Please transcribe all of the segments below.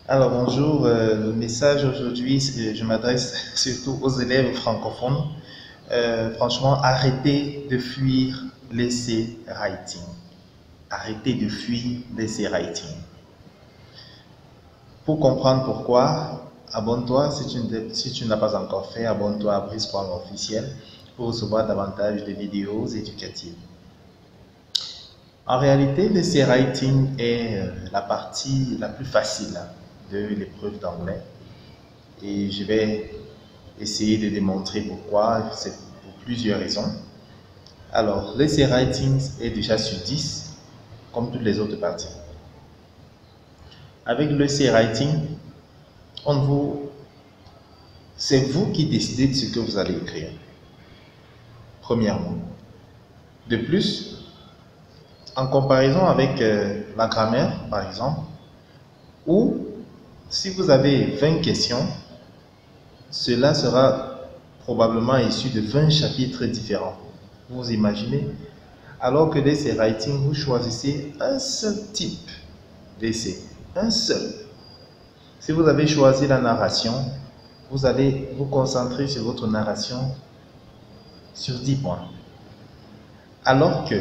Alors bonjour, le message aujourd'hui, je m'adresse surtout aux élèves francophones. Franchement, arrêtez de fuir l'essai writing. Arrêtez de fuir l'essai writing. Pour comprendre pourquoi, abonne-toi si tu n'as pas encore fait, abonne-toi à Brice Point officiel pour recevoir davantage de vidéos éducatives. En réalité, l'essai writing est la partie la plus facile de l'épreuve d'anglais. Et je vais essayer de démontrer pourquoi, c'est pour plusieurs raisons. Alors, l'essai writing est déjà sur 10, comme toutes les autres parties. Avec l'essai writing, c'est vous qui décidez de ce que vous allez écrire, premièrement. De plus, en comparaison avec la grammaire, par exemple, ou si vous avez 20 questions, cela sera probablement issu de 20 chapitres différents. Vous imaginez? Alors que l'essai writing, vous choisissez un seul type d'essai. Un seul. Si vous avez choisi la narration, vous allez vous concentrer sur votre narration sur 10 points. Alors que,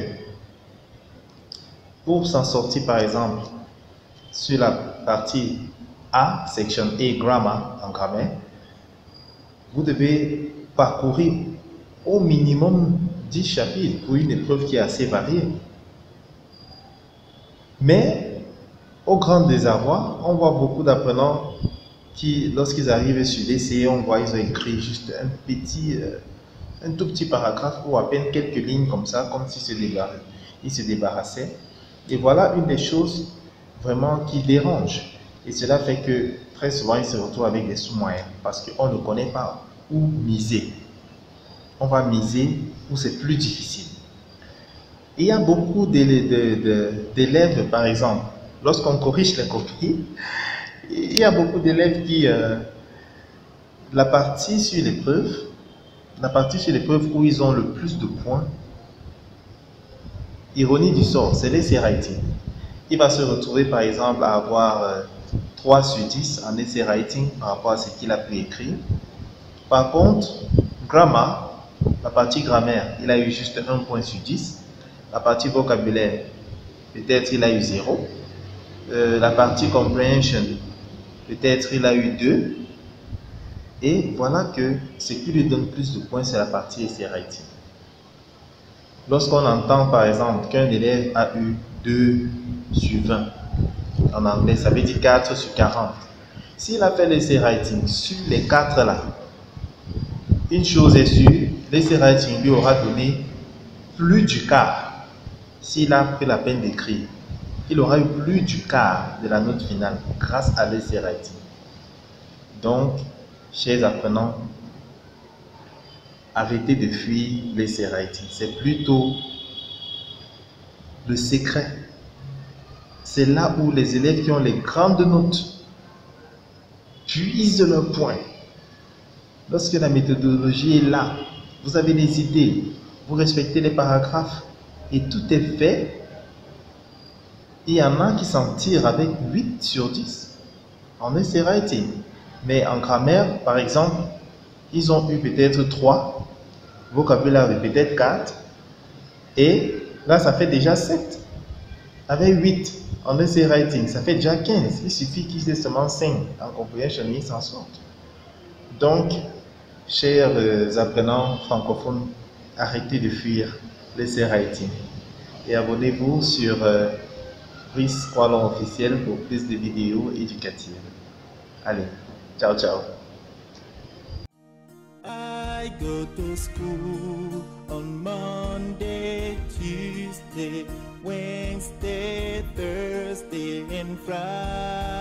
pour s'en sortir par exemple, sur la partie A, section A, grammar, en grammaire, vous devez parcourir au minimum 10 chapitres pour une épreuve qui est assez variée. Mais, au grand désarroi, on voit beaucoup d'apprenants qui, lorsqu'ils arrivent sur l'essai, on voit ils ont écrit juste un tout petit paragraphe ou à peine quelques lignes comme ça, comme s'ils se débarrassaient. Et voilà une des choses vraiment qui dérange. Et cela fait que très souvent, ils se retrouvent avec des sous-moyens parce qu'on ne connaît pas où miser. On va miser où c'est plus difficile. Il y a beaucoup d'élèves, par exemple, lorsqu'on corrige les copies, il y a beaucoup d'élèves qui, la partie sur l'épreuve où ils ont le plus de points, ironie du sort, c'est l'essai writing. Il va se retrouver par exemple à avoir 3 sur 10 en essai writing par rapport à ce qu'il a pu écrire. Par contre, grammar, la partie grammaire, il a eu juste 1 point sur 10. La partie vocabulaire, peut-être il a eu 0. La partie comprehension, peut-être il a eu 2. Et voilà que ce qui lui donne plus de points, c'est la partie essai writing. Lorsqu'on entend par exemple qu'un élève a eu 2 sur 20 en anglais, ça veut dire 4 sur 40. S'il a fait l'essai writing sur les 4 là, une chose est sûre, l'essai writing lui aura donné plus du quart. S'il a pris la peine d'écrire, il aura eu plus du quart de la note finale grâce à l'essai writing. Donc, chers apprenants, arrêtez de fuir l'essai writing. C'est plutôt le secret. C'est là où les élèves qui ont les grandes notes puisent leurs points. Lorsque la méthodologie est là, vous avez des idées, vous respectez les paragraphes et tout est fait. Il y en a qui s'en tirent avec 8 sur 10 en essai writing. Mais en grammaire, par exemple, ils ont eu peut-être 3, vocabulaire peut-être 4, et là ça fait déjà 7. Avec 8 en essai writing, ça fait déjà 15. Il suffit qu'ils aient seulement 5 en comprehension, ils s'en sortent. Donc, chers apprenants francophones, arrêtez de fuir l'essai writing et abonnez-vous sur Brice Wallon officiel pour plus de vidéos éducatives. Allez, ciao ciao. I go to school on Monday, Tuesday, Wednesday, Thursday, and Friday.